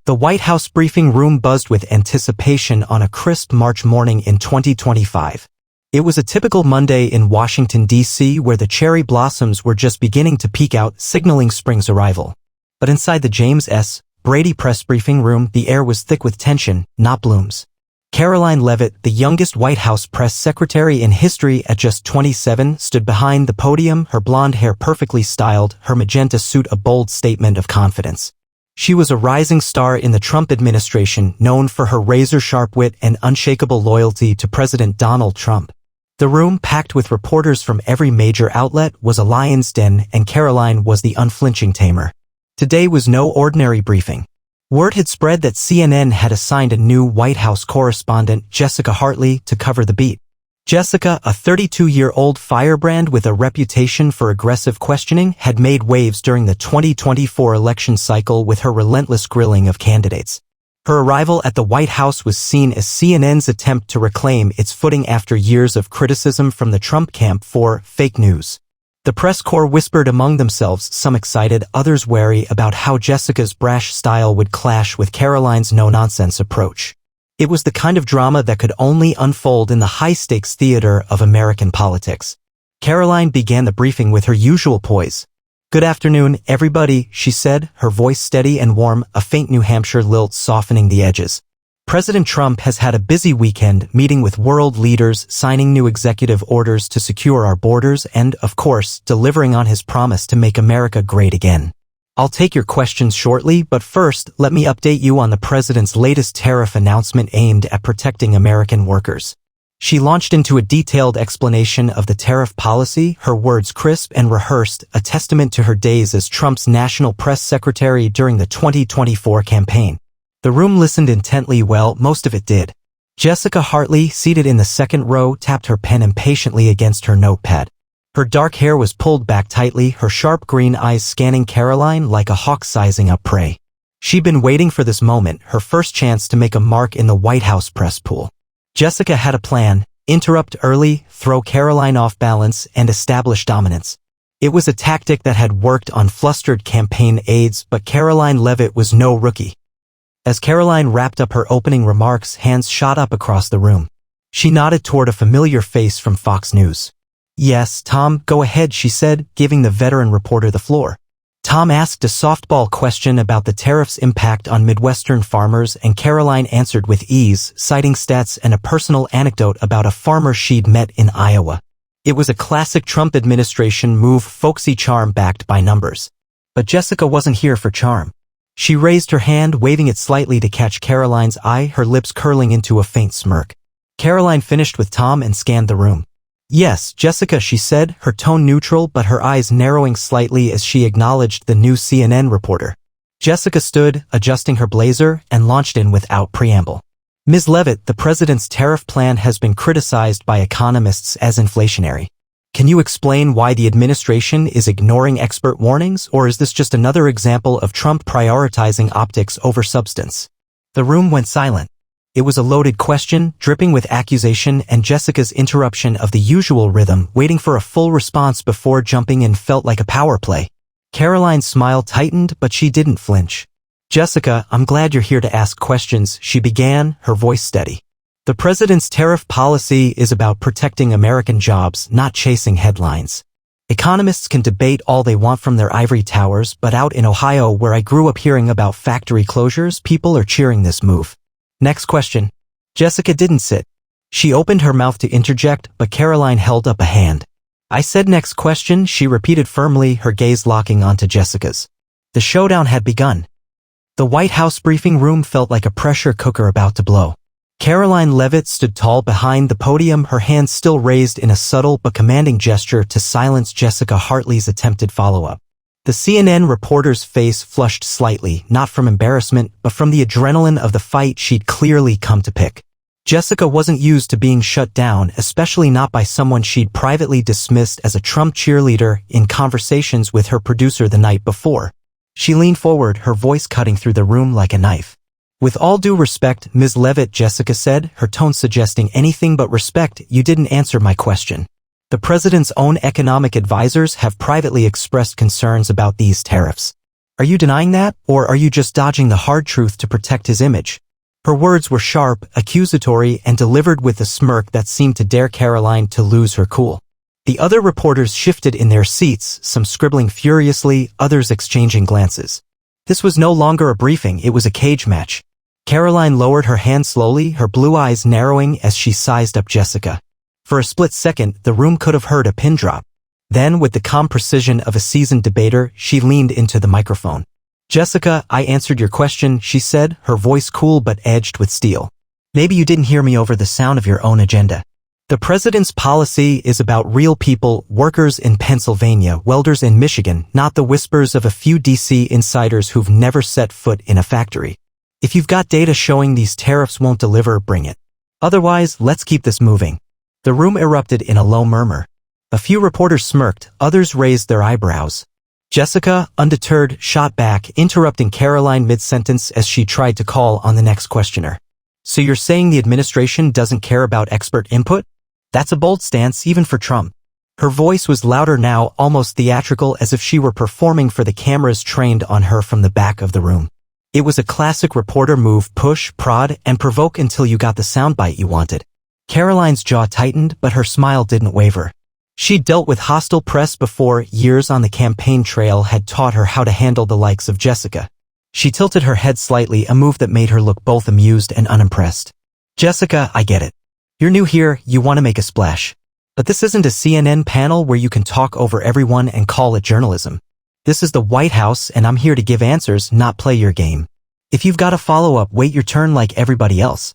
The White House briefing room buzzed with anticipation on a crisp March morning in 2025. It was a typical Monday in Washington, D.C., where the cherry blossoms were just beginning to peek out, signaling spring's arrival. But inside the James S. Brady press briefing room, the air was thick with tension, not blooms. Karoline Leavitt, the youngest White House press secretary in history at just 27, stood behind the podium, her blonde hair perfectly styled, her magenta suit a bold statement of confidence. She was a rising star in the Trump administration, known for her razor-sharp wit and unshakable loyalty to President Donald Trump. The room, packed with reporters from every major outlet, was a lion's den, and Karoline was the unflinching tamer. Today was no ordinary briefing. Word had spread that CNN had assigned a new White House correspondent, Jessica Hartley, to cover the beat. Jessica, a 32-year-old firebrand with a reputation for aggressive questioning, had made waves during the 2024 election cycle with her relentless grilling of candidates. Her arrival at the White House was seen as CNN's attempt to reclaim its footing after years of criticism from the Trump camp for fake news. The press corps whispered among themselves, some excited, others wary about how Jessica's brash style would clash with Karoline's no-nonsense approach. It was the kind of drama that could only unfold in the high-stakes theater of American politics. Karoline began the briefing with her usual poise. "Good afternoon, everybody," she said, her voice steady and warm, a faint New Hampshire lilt softening the edges. President Trump has had a busy weekend, meeting with world leaders, signing new executive orders to secure our borders, and, of course, delivering on his promise to make America great again. I'll take your questions shortly, but first, let me update you on the president's latest tariff announcement aimed at protecting American workers. She launched into a detailed explanation of the tariff policy, her words crisp and rehearsed, a testament to her days as Trump's national press secretary during the 2024 campaign. The room listened intently. Well, most of it did. Jessica Hartley, seated in the second row, tapped her pen impatiently against her notepad. Her dark hair was pulled back tightly, her sharp green eyes scanning Karoline like a hawk sizing up prey. She'd been waiting for this moment, her first chance to make a mark in the White House press pool. Jessica had a plan: interrupt early, throw Karoline off balance, and establish dominance. It was a tactic that had worked on flustered campaign aides, but Karoline Leavitt was no rookie. As Karoline wrapped up her opening remarks, hands shot up across the room. She nodded toward a familiar face from Fox News. "Yes, Tom, go ahead," she said, giving the veteran reporter the floor. Tom asked a softball question about the tariff's impact on Midwestern farmers, and Karoline answered with ease, citing stats and a personal anecdote about a farmer she'd met in Iowa. It was a classic Trump administration move, folksy charm backed by numbers. But Jessica wasn't here for charm. She raised her hand, waving it slightly to catch Karoline's eye, her lips curling into a faint smirk. Karoline finished with Tom and scanned the room. "Yes, Jessica," she said, her tone neutral but her eyes narrowing slightly as she acknowledged the new CNN reporter. Jessica stood, adjusting her blazer, and launched in without preamble. "Ms. Leavitt, the president's tariff plan has been criticized by economists as inflationary. Can you explain why the administration is ignoring expert warnings, or is this just another example of Trump prioritizing optics over substance?" The room went silent. It was a loaded question, dripping with accusation, and Jessica's interruption of the usual rhythm, waiting for a full response before jumping in, felt like a power play. Karoline's smile tightened, but she didn't flinch. "Jessica, I'm glad you're here to ask questions," she began, her voice steady. "The president's tariff policy is about protecting American jobs, not chasing headlines. Economists can debate all they want from their ivory towers, but out in Ohio, where I grew up hearing about factory closures, people are cheering this move. Next question." Jessica didn't sit. She opened her mouth to interject, but Karoline held up a hand. "I said next question," she repeated firmly, her gaze locking onto Jessica's. The showdown had begun. The White House briefing room felt like a pressure cooker about to blow. Karoline Leavitt stood tall behind the podium, her hands still raised in a subtle but commanding gesture to silence Jessica Hartley's attempted follow-up. The CNN reporter's face flushed slightly, not from embarrassment, but from the adrenaline of the fight she'd clearly come to pick. Jessica wasn't used to being shut down, especially not by someone she'd privately dismissed as a Trump cheerleader in conversations with her producer the night before. She leaned forward, her voice cutting through the room like a knife. "With all due respect, Ms. Leavitt," Jessica said, her tone suggesting anything but respect, "you didn't answer my question. The president's own economic advisors have privately expressed concerns about these tariffs. Are you denying that, or are you just dodging the hard truth to protect his image? Her words were sharp, accusatory, and delivered with a smirk that seemed to dare Karoline to lose her cool. The other reporters shifted in their seats, some scribbling furiously, others exchanging glances. This was no longer a briefing, it was a cage match. Karoline lowered her hand slowly, her blue eyes narrowing as she sized up Jessica. For a split second, the room could have heard a pin drop. Then, with the calm precision of a seasoned debater, she leaned into the microphone. "Jessica, I answered your question," she said, her voice cool but edged with steel. "Maybe you didn't hear me over the sound of your own agenda. The president's policy is about real people, workers in Pennsylvania, welders in Michigan, not the whispers of a few DC insiders who've never set foot in a factory. If you've got data showing these tariffs won't deliver, bring it. Otherwise, let's keep this moving." The room erupted in a low murmur. A few reporters smirked, others raised their eyebrows. Jessica, undeterred, shot back, interrupting Karoline mid-sentence as she tried to call on the next questioner. "So you're saying the administration doesn't care about expert input? That's a bold stance, even for Trump." Her voice was louder now, almost theatrical, as if she were performing for the cameras trained on her from the back of the room. It was a classic reporter move: push, prod, and provoke until you got the soundbite you wanted. Karoline's jaw tightened, but her smile didn't waver. She'd dealt with hostile press before. Years on the campaign trail had taught her how to handle the likes of Jessica. She tilted her head slightly, a move that made her look both amused and unimpressed. "Jessica, I get it. You're new here, you want to make a splash. But this isn't a CNN panel where you can talk over everyone and call it journalism. This is the White House, and I'm here to give answers, not play your game. If you've got a follow-up, wait your turn like everybody else."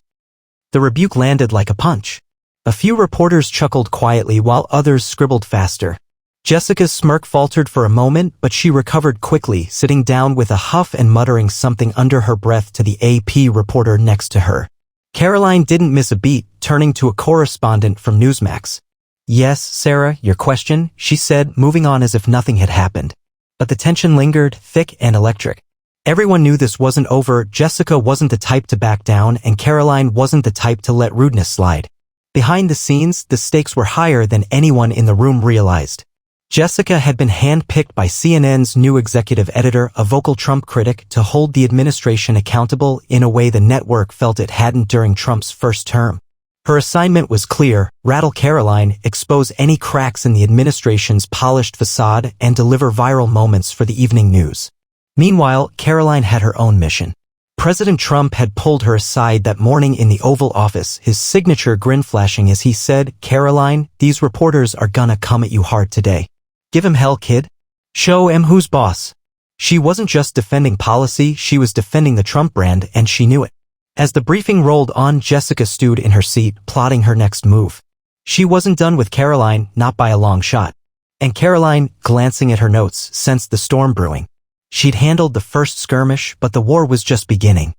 The rebuke landed like a punch. A few reporters chuckled quietly while others scribbled faster. Jessica's smirk faltered for a moment, but she recovered quickly, sitting down with a huff and muttering something under her breath to the AP reporter next to her. Karoline didn't miss a beat, turning to a correspondent from Newsmax. "Yes, Sarah, your question," she said, moving on as if nothing had happened. But the tension lingered, thick and electric. Everyone knew this wasn't over. Jessica wasn't the type to back down, and Karoline wasn't the type to let rudeness slide. Behind the scenes, the stakes were higher than anyone in the room realized. Jessica had been handpicked by CNN's new executive editor, a vocal Trump critic, to hold the administration accountable in a way the network felt it hadn't during Trump's first term. Her assignment was clear: rattle Karoline, expose any cracks in the administration's polished facade, and deliver viral moments for the evening news. Meanwhile, Karoline had her own mission. President Trump had pulled her aside that morning in the Oval Office, his signature grin flashing as he said, "Karoline, these reporters are gonna come at you hard today. Give 'em hell, kid. Show 'em who's boss." She wasn't just defending policy, she was defending the Trump brand, and she knew it. As the briefing rolled on, Jessica stewed in her seat, plotting her next move. She wasn't done with Karoline, not by a long shot. And Karoline, glancing at her notes, sensed the storm brewing. She'd handled the first skirmish, but the war was just beginning.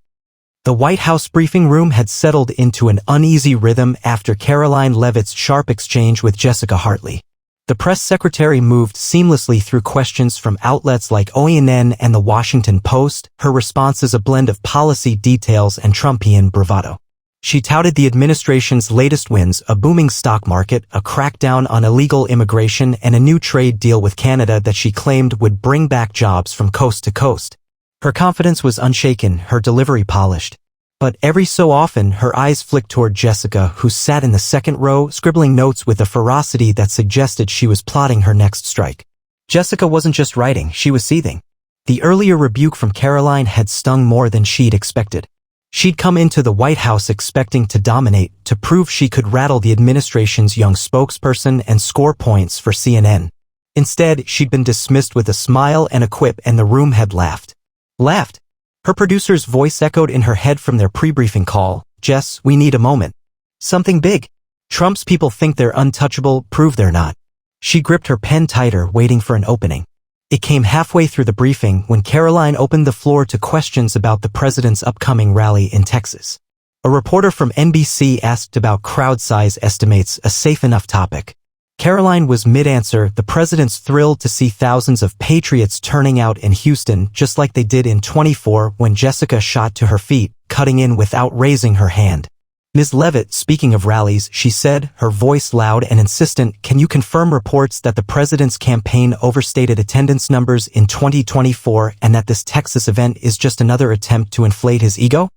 The White House briefing room had settled into an uneasy rhythm after Karoline Leavitt's sharp exchange with Jessica Hartley. The press secretary moved seamlessly through questions from outlets like OANN and The Washington Post, her responses a blend of policy details and Trumpian bravado. She touted the administration's latest wins: a booming stock market, a crackdown on illegal immigration, and a new trade deal with Canada that she claimed would bring back jobs from coast to coast. Her confidence was unshaken, her delivery polished. But every so often, her eyes flicked toward Jessica, who sat in the second row, scribbling notes with a ferocity that suggested she was plotting her next strike. Jessica wasn't just writing, she was seething. The earlier rebuke from Karoline had stung more than she'd expected. She'd come into the White House expecting to dominate, to prove she could rattle the administration's young spokesperson and score points for CNN. Instead, she'd been dismissed with a smile and a quip, and the room had laughed. Laughed. Her producer's voice echoed in her head from their pre-briefing call. "Jess, we need a moment. Something big. Trump's people think they're untouchable, prove they're not." She gripped her pen tighter, waiting for an opening. It came halfway through the briefing when Karoline opened the floor to questions about the president's upcoming rally in Texas. A reporter from NBC asked about crowd size estimates, a safe enough topic. Karoline was mid-answer, the president's thrilled to see thousands of patriots turning out in Houston, just like they did in '24 when Jessica shot to her feet, cutting in without raising her hand. Ms. Leavitt, speaking of rallies, she said, her voice loud and insistent, can you confirm reports that the president's campaign overstated attendance numbers in 2024 and that this Texas event is just another attempt to inflate his ego?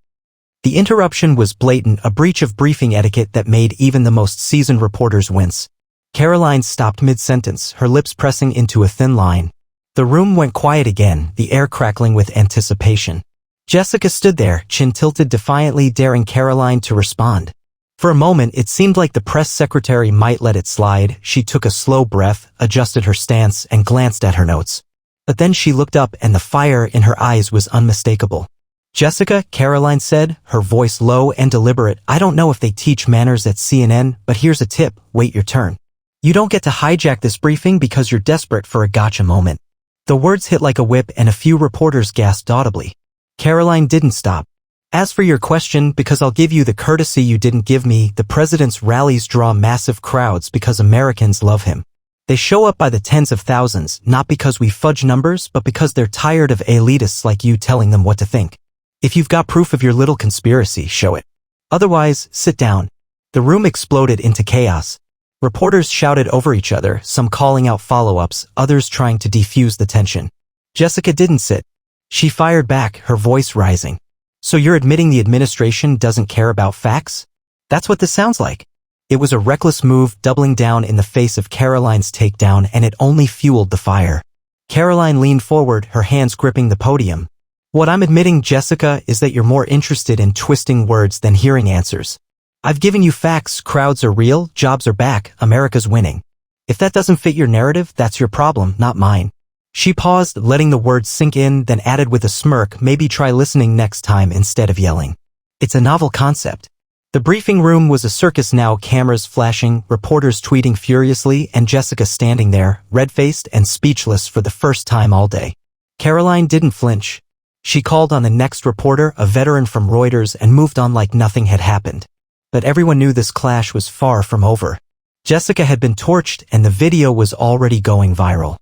The interruption was blatant, a breach of briefing etiquette that made even the most seasoned reporters wince. Karoline stopped mid-sentence, her lips pressing into a thin line. The room went quiet again, the air crackling with anticipation. Jessica stood there, chin tilted defiantly, daring Karoline to respond. For a moment, it seemed like the press secretary might let it slide. She took a slow breath, adjusted her stance, and glanced at her notes. But then she looked up and the fire in her eyes was unmistakable. Jessica, Karoline said, her voice low and deliberate, I don't know if they teach manners at CNN, but here's a tip, wait your turn. You don't get to hijack this briefing because you're desperate for a gotcha moment. The words hit like a whip and a few reporters gasped audibly. Karoline didn't stop. As for your question, because I'll give you the courtesy you didn't give me, the president's rallies draw massive crowds because Americans love him. They show up by the tens of thousands, not because we fudge numbers, but because they're tired of elitists like you telling them what to think. If you've got proof of your little conspiracy, show it. Otherwise, sit down. The room exploded into chaos. Reporters shouted over each other, some calling out follow-ups, others trying to defuse the tension. Jessica didn't sit. She fired back, her voice rising. So you're admitting the administration doesn't care about facts? That's what this sounds like. It was a reckless move, doubling down in the face of Karoline's takedown, and it only fueled the fire. Karoline leaned forward, her hands gripping the podium. What I'm admitting, Jessica, is that you're more interested in twisting words than hearing answers. I've given you facts, crowds are real, jobs are back, America's winning. If that doesn't fit your narrative, that's your problem, not mine. She paused, letting the words sink in, then added with a smirk, maybe try listening next time instead of yelling. It's a novel concept. The briefing room was a circus now, cameras flashing, reporters tweeting furiously, and Jessica standing there, red-faced and speechless for the first time all day. Karoline didn't flinch. She called on the next reporter, a veteran from Reuters, and moved on like nothing had happened. But everyone knew this clash was far from over. Jessica had been torched, and the video was already going viral.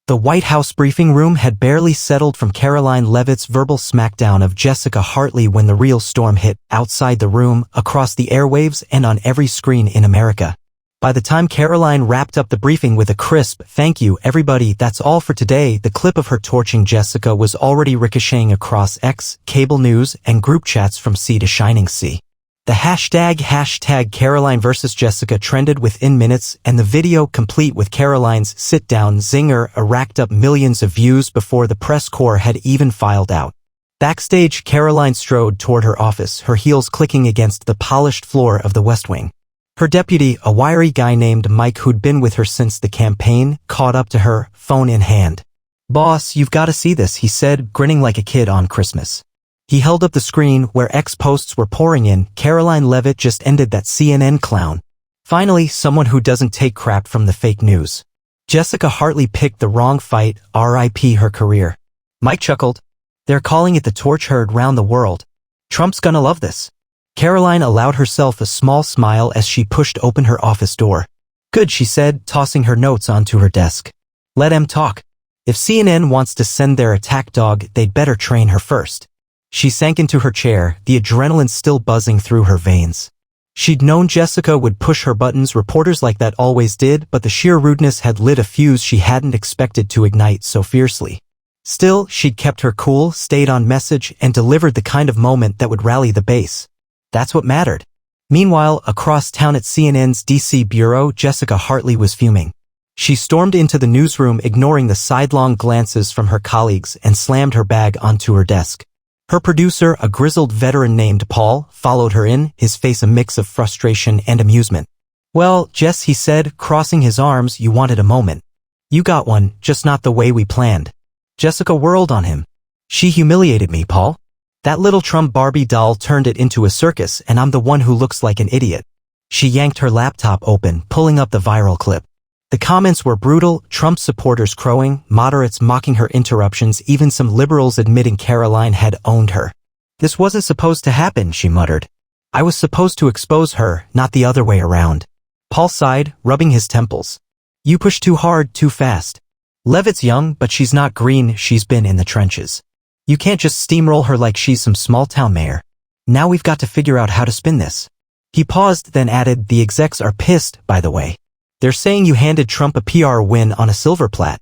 The White House briefing room had barely settled from Karoline Leavitt's verbal smackdown of Jessica Hartley when the real storm hit, outside the room, across the airwaves, and on every screen in America. By the time Karoline wrapped up the briefing with a crisp, "Thank you, everybody, that's all for today," the clip of her torching Jessica was already ricocheting across X, cable news, and group chats from sea to shining sea. The hashtag Karoline vs. Jessica trended within minutes, and the video, complete with Karoline's sit-down zinger, racked up millions of views before the press corps had even filed out. Backstage, Karoline strode toward her office, her heels clicking against the polished floor of the West Wing. Her deputy, a wiry guy named Mike who'd been with her since the campaign, caught up to her, phone in hand. "Boss, you've got to see this," he said, grinning like a kid on Christmas. He held up the screen where X posts were pouring in. Karoline Leavitt just ended that CNN clown. Finally, someone who doesn't take crap from the fake news. Jessica Hartley picked the wrong fight, RIP her career. Mike chuckled. They're calling it the torch heard round the world. Trump's gonna love this. Karoline allowed herself a small smile as she pushed open her office door. Good, she said, tossing her notes onto her desk. Let em talk. If CNN wants to send their attack dog, they'd better train her first. She sank into her chair, the adrenaline still buzzing through her veins. She'd known Jessica would push her buttons, reporters like that always did, but the sheer rudeness had lit a fuse she hadn't expected to ignite so fiercely. Still, she'd kept her cool, stayed on message, and delivered the kind of moment that would rally the base. That's what mattered. Meanwhile, across town at CNN's DC bureau, Jessica Hartley was fuming. She stormed into the newsroom, ignoring the sidelong glances from her colleagues, and slammed her bag onto her desk. Her producer, a grizzled veteran named Paul, followed her in, his face a mix of frustration and amusement. Well, Jess, he said, crossing his arms, you wanted a moment. You got one, just not the way we planned. Jessica whirled on him. She humiliated me, Paul. That little Trump Barbie doll turned it into a circus, and I'm the one who looks like an idiot. She yanked her laptop open, pulling up the viral clip. The comments were brutal, Trump supporters crowing, moderates mocking her interruptions, even some liberals admitting Karoline had owned her. This wasn't supposed to happen, she muttered. I was supposed to expose her, not the other way around. Paul sighed, rubbing his temples. You push too hard, too fast. Leavitt's young, but she's not green, she's been in the trenches. You can't just steamroll her like she's some small-town mayor. Now we've got to figure out how to spin this. He paused, then added, "The execs are pissed, by the way. They're saying you handed Trump a PR win on a silver plat."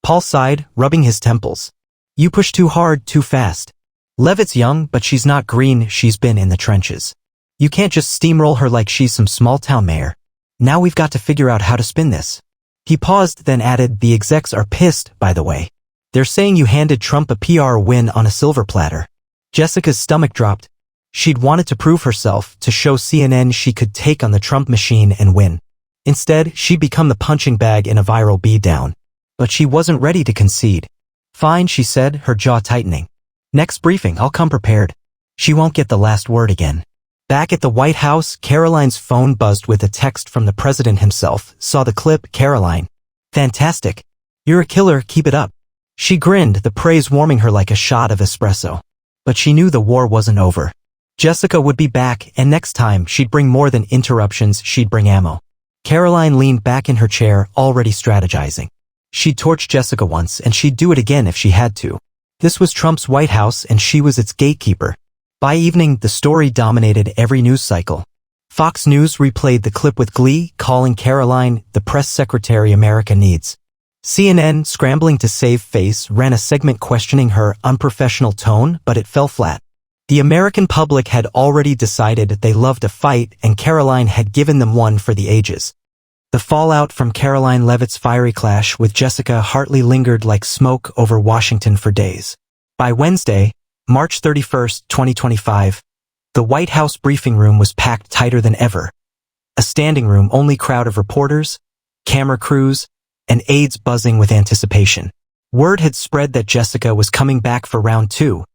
Paul sighed, rubbing his temples. "You push too hard, too fast. Leavitt's young, but she's not green, she's been in the trenches. You can't just steamroll her like she's some small-town mayor. Now we've got to figure out how to spin this." He paused, then added, "The execs are pissed, by the way. They're saying you handed Trump a PR win on a silver platter." Jessica's stomach dropped. She'd wanted to prove herself, to show CNN she could take on the Trump machine and win. Instead, she'd become the punching bag in a viral beatdown. But she wasn't ready to concede. "Fine," she said, her jaw tightening. "Next briefing, I'll come prepared." She won't get the last word again. Back at the White House, Karoline's phone buzzed with a text from the president himself. "Saw the clip, Karoline. Fantastic. You're a killer, keep it up." She grinned, the praise warming her like a shot of espresso. But she knew the war wasn't over. Jessica would be back, and next time, she'd bring more than interruptions, she'd bring ammo. Karoline leaned back in her chair, already strategizing. She'd torched Jessica once, and she'd do it again if she had to. This was Trump's White House, and she was its gatekeeper. By evening, the story dominated every news cycle. Fox News replayed the clip with glee, calling Karoline the press secretary America needs. CNN, scrambling to save face, ran a segment questioning her unprofessional tone, but it fell flat. The American public had already decided they loved a fight, and Karoline had given them one for the ages. The fallout from Karoline Leavitt's fiery clash with Jessica Hartley lingered like smoke over Washington for days. By Wednesday, March 31, 2025, the White House briefing room was packed tighter than ever. A standing room only crowd of reporters, camera crews, and aides buzzing with anticipation. Word had spread that Jessica was coming back for round two,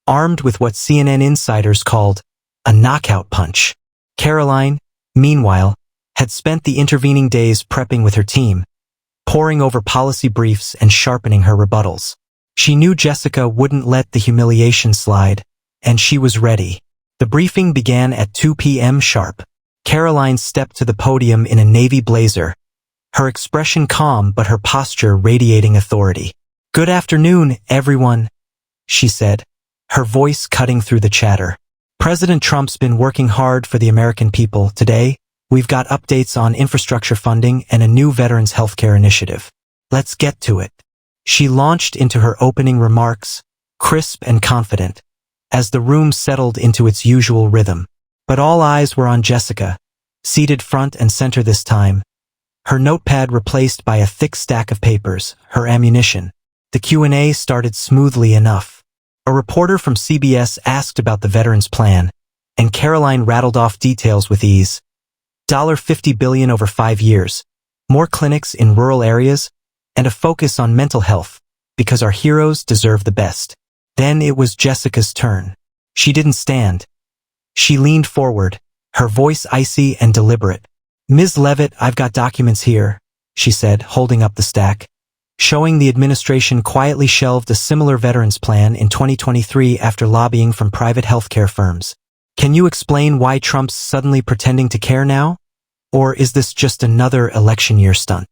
armed with what CNN insiders called a knockout punch. Karoline, meanwhile, had spent the intervening days prepping with her team, poring over policy briefs and sharpening her rebuttals. She knew Jessica wouldn't let the humiliation slide, and she was ready. The briefing began at 2 p.m. sharp. Karoline stepped to the podium in a navy blazer, her expression calm but her posture radiating authority. "Good afternoon, everyone," she said, her voice cutting through the chatter. "President Trump's been working hard for the American people. Today, we've got updates on infrastructure funding and a new veterans healthcare initiative. Let's get to it." She launched into her opening remarks, crisp and confident, as the room settled into its usual rhythm. But all eyes were on Jessica, seated front and center this time, her notepad replaced by a thick stack of papers, her ammunition. The Q&A started smoothly enough. A reporter from CBS asked about the veterans plan, and Karoline rattled off details with ease. $50 billion over 5 years, more clinics in rural areas, and a focus on mental health, because our heroes deserve the best. Then it was Jessica's turn. She didn't stand. She leaned forward, her voice icy and deliberate. "Ms. Leavitt, I've got documents here," she said, holding up the stack, showing the administration quietly shelved a similar veterans plan in 2023 after lobbying from private healthcare firms. "Can you explain why Trump's suddenly pretending to care now? Or is this just another election year stunt?"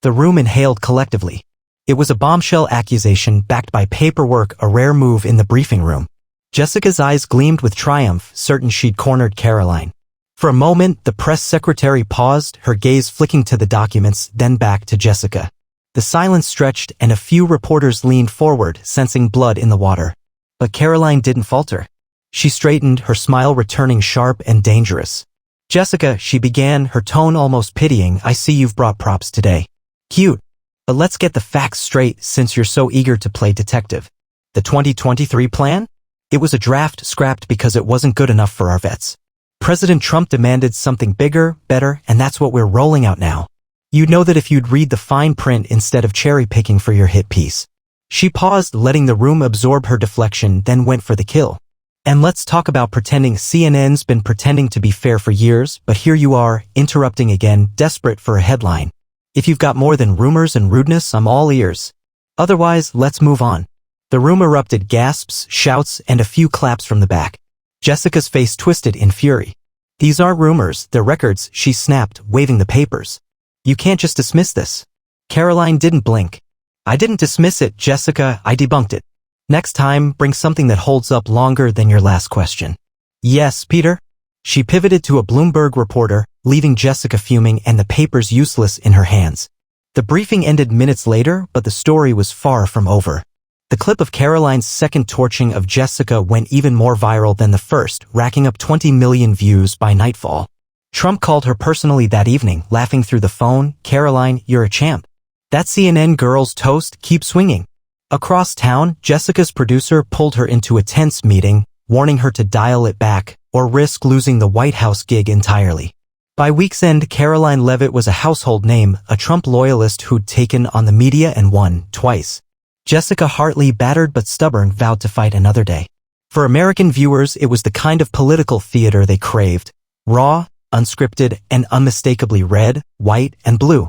The room inhaled collectively. It was a bombshell accusation backed by paperwork, a rare move in the briefing room. Jessica's eyes gleamed with triumph, certain she'd cornered Karoline. For a moment, the press secretary paused, her gaze flicking to the documents, then back to Jessica. The silence stretched, and a few reporters leaned forward, sensing blood in the water. But Karoline didn't falter. She straightened, her smile returning sharp and dangerous. "Jessica," she began, her tone almost pitying, "I see you've brought props today. Cute. But let's get the facts straight since you're so eager to play detective. The 2023 plan? It was a draft scrapped because it wasn't good enough for our vets. President Trump demanded something bigger, better, and that's what we're rolling out now. You'd know that if you'd read the fine print instead of cherry-picking for your hit piece." She paused, letting the room absorb her deflection, then went for the kill. "And let's talk about pretending. CNN's been pretending to be fair for years, but here you are, interrupting again, desperate for a headline. If you've got more than rumors and rudeness, I'm all ears. Otherwise, let's move on." The room erupted, gasps, shouts, and a few claps from the back. Jessica's face twisted in fury. "These aren't rumors, they're records," she snapped, waving the papers. "You can't just dismiss this." Karoline didn't blink. "I didn't dismiss it, Jessica, I debunked it. Next time, bring something that holds up longer than your last question." "Yes, Peter?" She pivoted to a Bloomberg reporter, leaving Jessica fuming and the papers useless in her hands. The briefing ended minutes later, but the story was far from over. The clip of Karoline's second torching of Jessica went even more viral than the first, racking up 20 million views by nightfall. Trump called her personally that evening, laughing through the phone, "Karoline, you're a champ. That CNN girl's toast, keep swinging." Across town, Jessica's producer pulled her into a tense meeting, warning her to dial it back or risk losing the White House gig entirely. By week's end, Karoline Leavitt was a household name, a Trump loyalist who'd taken on the media and won twice. Jessica Hartley, battered but stubborn, vowed to fight another day. For American viewers, it was the kind of political theater they craved. Raw, unscripted, and unmistakably red, white, and blue.